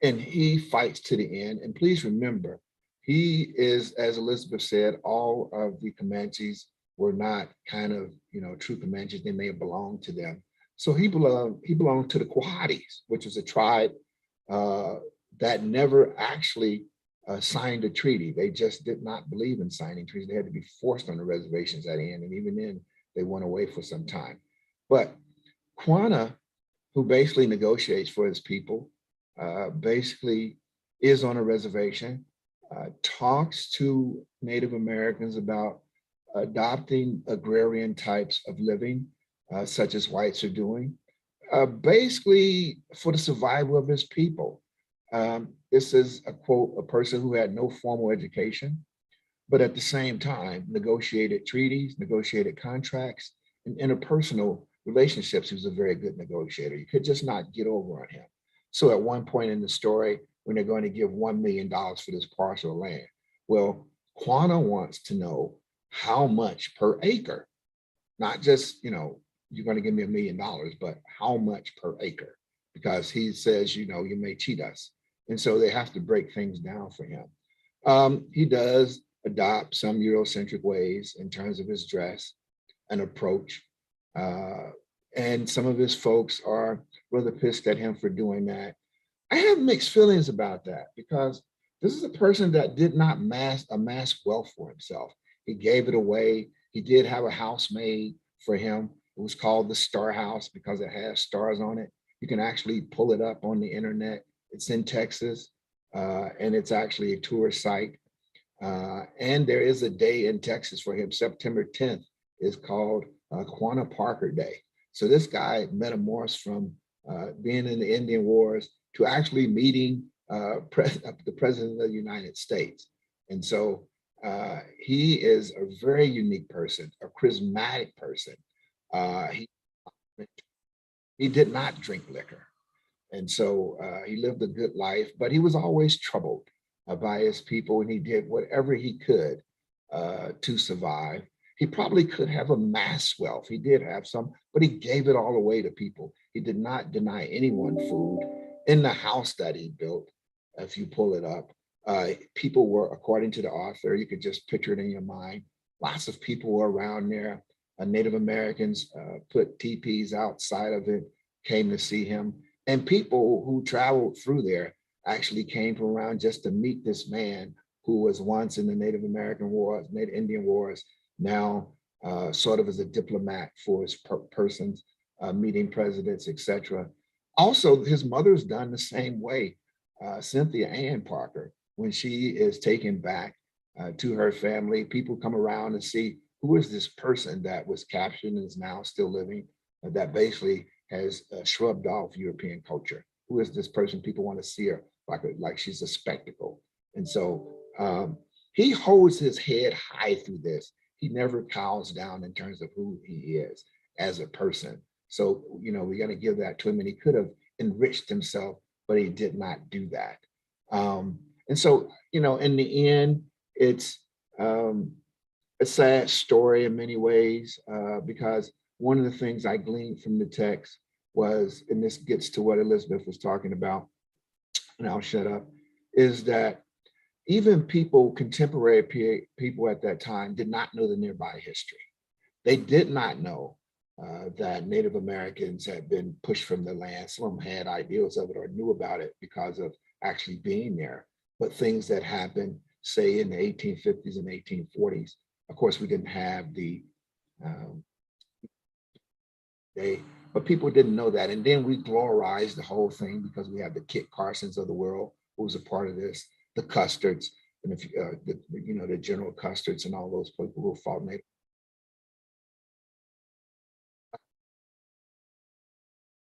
and he fights to the end. And please remember, he is, as Elizabeth said, all of the Comanches were not kind of, true Comanches. They may have belonged to them. So he belonged to the Quahatis, which was a tribe that never actually signed a treaty. They just did not believe in signing treaties. They had to be forced on the reservations at the end. And even then, they went away for some time. But Quanah, who basically negotiates for his people, basically is on a reservation, talks to Native Americans about adopting agrarian types of living, such as whites are doing, basically for the survival of his people. This is a quote, a person who had no formal education, but at the same time negotiated treaties, negotiated contracts, and interpersonal relationships. He was a very good negotiator. You could just not get over on him. So at one point in the story, when they're going to give $1 million for this parcel of land, well, Quanah wants to know how much per acre, not just, you're going to give me $1 million, but how much per acre? Because he says, you know, you may cheat us. And so they have to break things down for him. He does adopt some Eurocentric ways in terms of his dress and approach. And some of his folks are rather pissed at him for doing that. I have mixed feelings about that because this is a person that did not amass wealth for himself. He gave it away. He did have a house made for him. It was called the Star House because it has stars on it. You can actually pull it up on the internet. It's in Texas, and it's actually a tourist site. And there is a day in Texas for him. September 10th is called Quinney Parker Day. So this guy metamorphosed from being in the Indian Wars to actually meeting the President of the United States. And so he is a very unique person, a charismatic person. He did not drink liquor. And so he lived a good life, but he was always troubled by his people, and he did whatever he could to survive. He probably could have amassed wealth. He did have some, but he gave it all away to people. He did not deny anyone food. In the house that he built, if you pull it up, people were, according to the author, you could just picture it in your mind, lots of people were around there. Native Americans put teepees outside of it, came to see him. And people who traveled through there actually came from around just to meet this man who was once in the Native American Wars, Native Indian Wars, now sort of as a diplomat for his persons, meeting presidents, etc. Also, his mother's done the same way, Cynthia Parker, when she is taken back to her family, people come around and see who is this person that was captured and is now still living, that basically has shrugged off European culture. Who is this person? People want to see her like she's a spectacle. And so he holds his head high through this. He never cows down in terms of who he is as a person. So, you know, we're going to give that to him, and he could have enriched himself, but he did not do that. And so, you know, in the end, it's a sad story in many ways, because one of the things I gleaned from the text was, and this gets to what Elizabeth was talking about, and I'll shut up, is that even people, contemporary people at that time, did not know the nearby history. They did not know that Native Americans had been pushed from the land. Some of them had ideas of it or knew about it because of actually being there. But things that happened, say in the 1850s and 1840s, of course, we didn't have the but people didn't know that. And then we glorized the whole thing because we have the Kit Carsons of the world who was a part of this, the Custards, and if you know, the General Custards and all those people who fought Native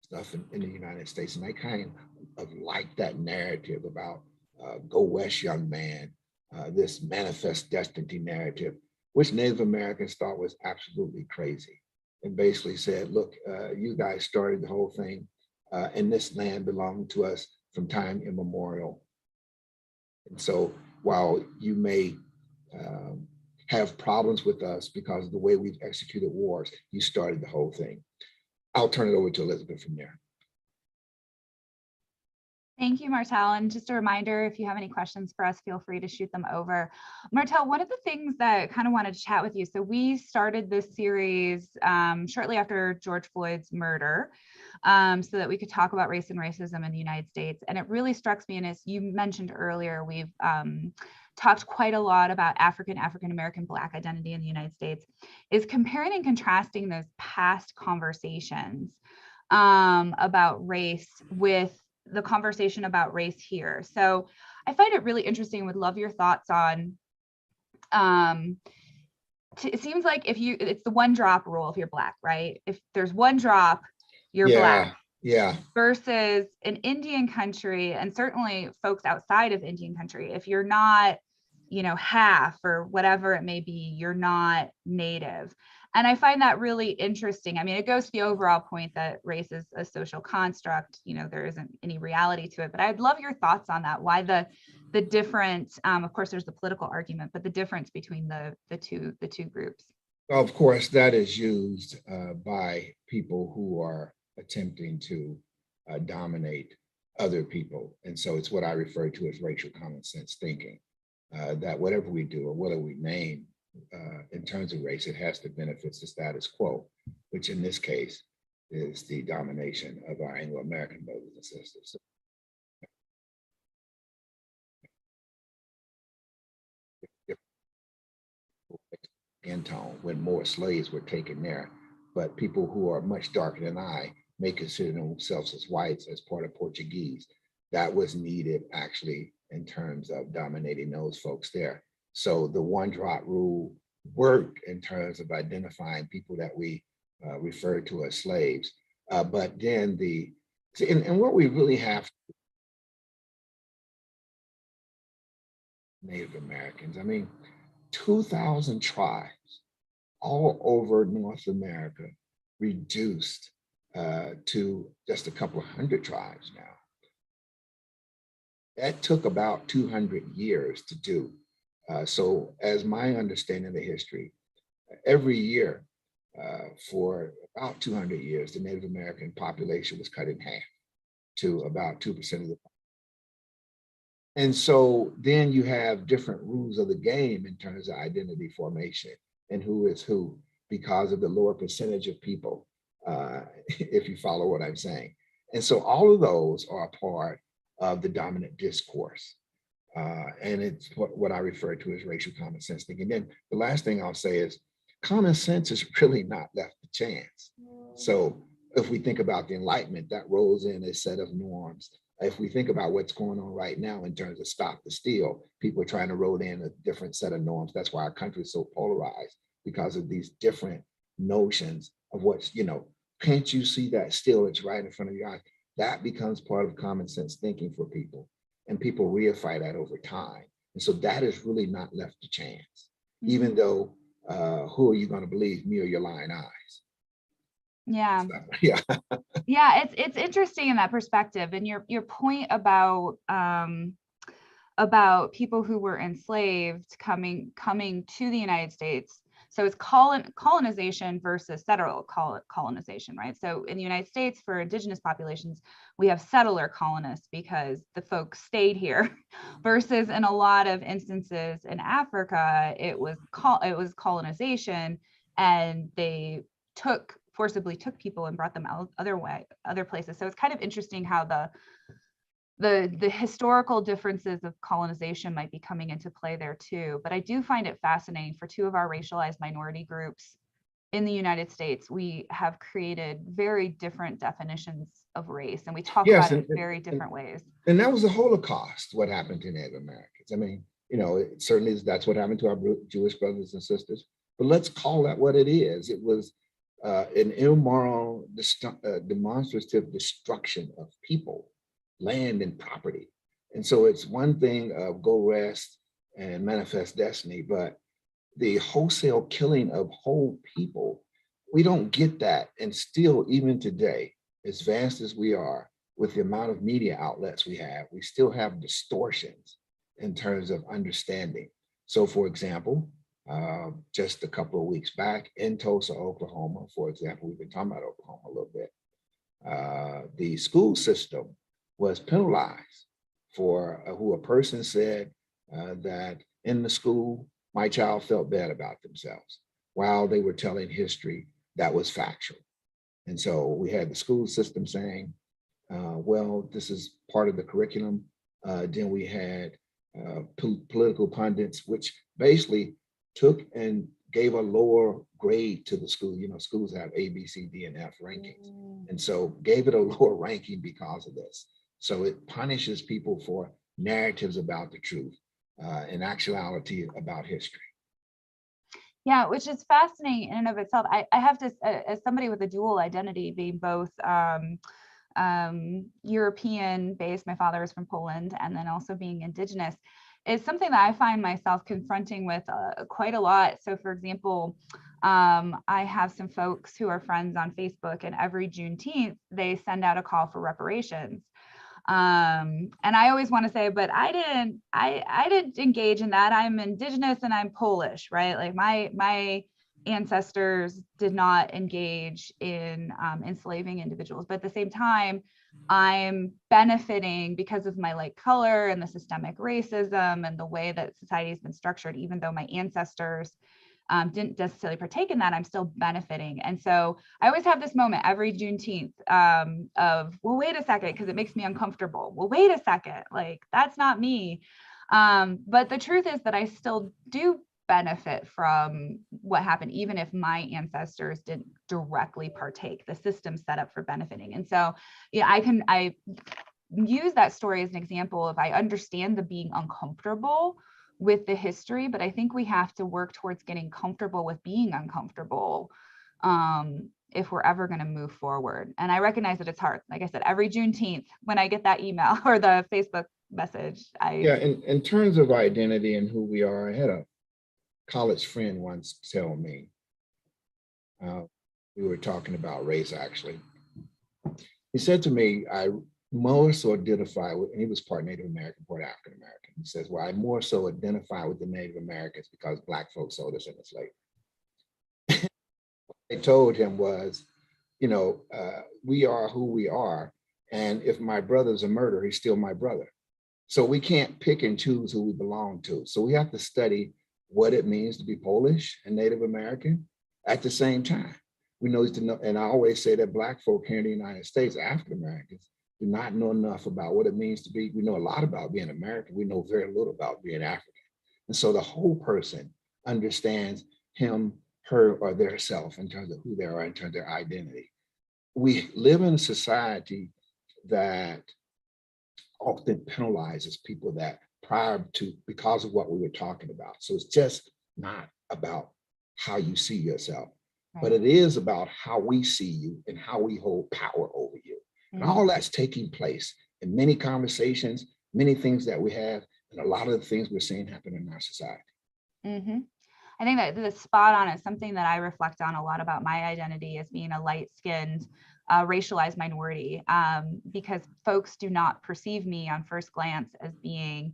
stuff in the United States. And they kind of like that narrative about go west, young man, this manifest destiny narrative, which Native Americans thought was absolutely crazy, and basically said, look, you guys started the whole thing, and this land belonged to us from time immemorial. And so while you may have problems with us because of the way we've executed wars, you started the whole thing. I'll turn it over to Elizabeth from there. Thank you, Martell. And just a reminder, if you have any questions for us, feel free to shoot them over. Martell, one of the things that I kind of wanted to chat with you, so we started this series shortly after George Floyd's murder, so that we could talk about race and racism in the United States. And it really struck me, and as you mentioned earlier, we've talked quite a lot about African-American, Black identity in the United States, is comparing and contrasting those past conversations about race with the conversation about race here. So I find it really interesting, would love your thoughts on, it seems like it's the one drop rule if you're Black, right? If there's one drop, you're Black. Yeah. Versus in Indian country, and certainly folks outside of Indian country, if you're not, you know, half or whatever it may be, you're not Native. And I find that really interesting. I mean, it goes to the overall point that race is a social construct, you know, there isn't any reality to it, but I'd love your thoughts on that. Why the difference, of course, there's the political argument, but the difference between the two groups. Of course, that is used by people who are attempting to dominate other people. And so it's what I refer to as racial common sense thinking, that whatever we do or whatever we name in terms of race, it has to benefit the status quo, which in this case is the domination of our Anglo-American brothers and sisters. In tone when more slaves were taken there, but people who are much darker than I may consider themselves as whites as part of Portuguese. That was needed actually in terms of dominating those folks there. So the one drop rule worked in terms of identifying people that we refer to as slaves. But then and what we really have Native Americans, I mean, 2,000 tribes all over North America reduced to just a couple of hundred tribes now. That took about 200 years to do. So as my understanding of the history, every year for about 200 years, the Native American population was cut in half to about 2% of the. And so then you have different rules of the game in terms of identity formation and who is who because of the lower percentage of people, if you follow what I'm saying. And so all of those are a part of the dominant discourse. And it's what I refer to as racial common sense thinking. Then the last thing I'll say is common sense is really not left to chance. So if we think about the Enlightenment, that rolls in a set of norms. If we think about what's going on right now in terms of stop the steal, people are trying to roll in a different set of norms. That's why our country is so polarized because of these different notions of what's, can't you see that still? It's right in front of your eyes. That becomes part of common sense thinking for people. And people reify that over time. And so that is really not left to chance, even though who are you going to believe, me or your lying eyes? Yeah. So, yeah. Yeah, it's interesting in that perspective. And your point about people who were enslaved coming to the United States. So it's colonization versus settler colonization, right? So in the United States, for indigenous populations, we have settler colonists because the folks stayed here, versus in a lot of instances in Africa, it was colonization, and they forcibly took people and brought them out other places. So it's kind of interesting how the historical differences of colonization might be coming into play there too. But I do find it fascinating for two of our racialized minority groups in the United States, we have created very different definitions of race, and we talk about it in very different ways. And that was the Holocaust, what happened to Native Americans. I mean, it certainly that's what happened to our Jewish brothers and sisters, but let's call that what it is. It was an immoral, demonstrative destruction of people, land, and property. And so it's one thing of go rest and manifest destiny, but the wholesale killing of whole people, we don't get that. And still, even today, as vast as we are, with the amount of media outlets we still have distortions in terms of understanding. So for example, just a couple of weeks back in Tulsa, Oklahoma, for example, we've been talking about Oklahoma a little bit, the school system was penalized for who a person said that in the school, my child felt bad about themselves while they were telling history that was factual. And so we had the school system saying, well, this is part of the curriculum. Then we had political pundits, which basically took and gave a lower grade to the school. Schools have A, B, C, D, and F rankings. And so gave it a lower ranking because of this. So it punishes people for narratives about the truth, in actuality about history. Yeah, which is fascinating in and of itself. I have to, as somebody with a dual identity, being both European based, my father is from Poland, and then also being indigenous, is something that I find myself confronting with quite a lot. So for example, I have some folks who are friends on Facebook, and every Juneteenth, they send out a call for reparations. And I always want to say, but I didn't engage in that. I'm indigenous and I'm Polish, right? Like my ancestors did not engage in enslaving individuals, but at the same time, I'm benefiting because of my light color and the systemic racism and the way that society has been structured. Even though my ancestors didn't necessarily partake in that, I'm still benefiting. And so I always have this moment every Juneteenth of, well, wait a second, because it makes me uncomfortable. Well, wait a second, like that's not me. But the truth is that I still do benefit from what happened, even if my ancestors didn't directly partake. The system set up for benefiting. And so, yeah, I use that story as an example of I understand the being uncomfortable with the history, but I think we have to work towards getting comfortable with being uncomfortable if we're ever going to move forward. And I recognize that it's hard. Like I said, every Juneteenth, when I get that email or the Facebook message, yeah, in terms of identity and who we are, I had a college friend once tell me, we were talking about race actually. He said to me, I more so identify with, and he was part Native American, part African American. He says, well, I more so identify with the Native Americans because Black folks sold us into slavery. They told him was, you know, we are who we are. And if my brother's a murderer, he's still my brother. So we can't pick and choose who we belong to. So we have to study what it means to be Polish and Native American at the same time. We know to know, and I always say that Black folk here in the United States, African Americans, do not know enough about what it means to be. We know a lot about being American. We know very little about being African. And so the whole person understands him, her, or their self in terms of who they are, in terms of their identity. We live in a society that often penalizes people that prior to, because of what we were talking about. So it's just not about how you see yourself, but it is about how we see you and how we hold power over you. And all that's taking place in many conversations, many things that we have, and a lot of the things we're seeing happen in our society. I think that the spot on is something that I reflect on a lot about my identity as being a light-skinned, racialized minority, because folks do not perceive me on first glance as being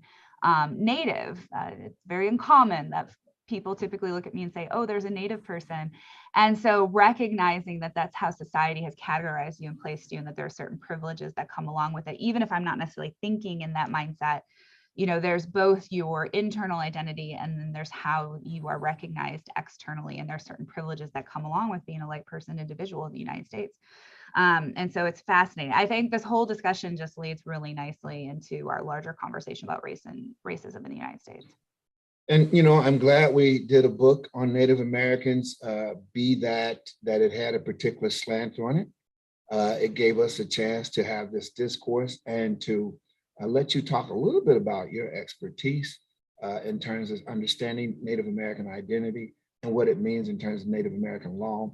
Native. It's very uncommon that people typically look at me and say, oh, there's a Native person. And so recognizing that that's how society has categorized you and placed you, and that there are certain privileges that come along with it, even if I'm not necessarily thinking in that mindset, you know, there's both your internal identity and then there's how you are recognized externally. And there's certain privileges that come along with being a light person individual in the United States. And so it's fascinating. I think this whole discussion just leads really nicely into our larger conversation about race and racism in the United States. And, you know, I'm glad we did a book on Native Americans, be that it had a particular slant on it. It gave us a chance to have this discourse and to let you talk a little bit about your expertise in terms of understanding Native American identity and what it means in terms of Native American law.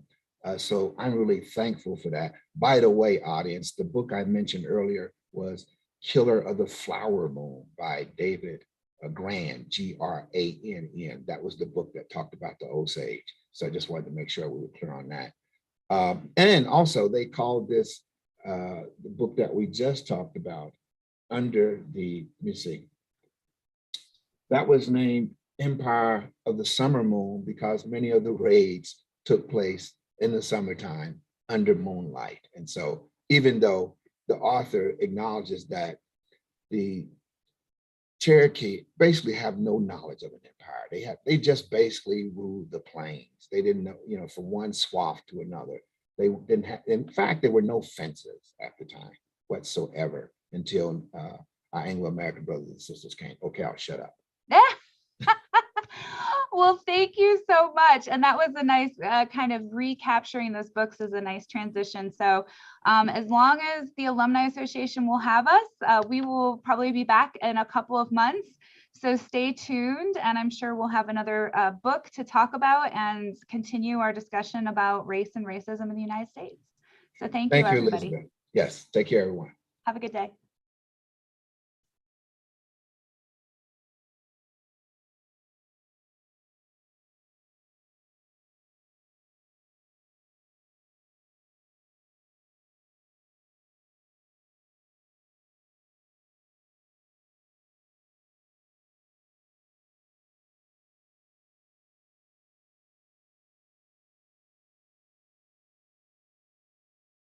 So I'm really thankful for that. By the way, audience, the book I mentioned earlier was Killer of the Flower Moon by David Grann, Grann. That was the book that talked about the Osage. So I just wanted to make sure we were clear on that. And also they called this, the book that we just talked about, under the, let me see, that was named Empire of the Summer Moon because many of the raids took place in the summertime under moonlight. And so even though the author acknowledges that the Cherokee basically have no knowledge of an empire. They just basically ruled the plains. They didn't know, you know, from one swath to another. They didn't have, in fact, there were no fences at the time whatsoever until our Anglo-American brothers and sisters came. Okay, I'll shut up. Well, thank you so much. And that was a nice kind of recapturing those books is a nice transition. So as long as the Alumni Association will have us, we will probably be back in a couple of months. So stay tuned, and I'm sure we'll have another book to talk about and continue our discussion about race and racism in the United States. So thank you, everybody. Elizabeth. Yes, take care, everyone. Have a good day.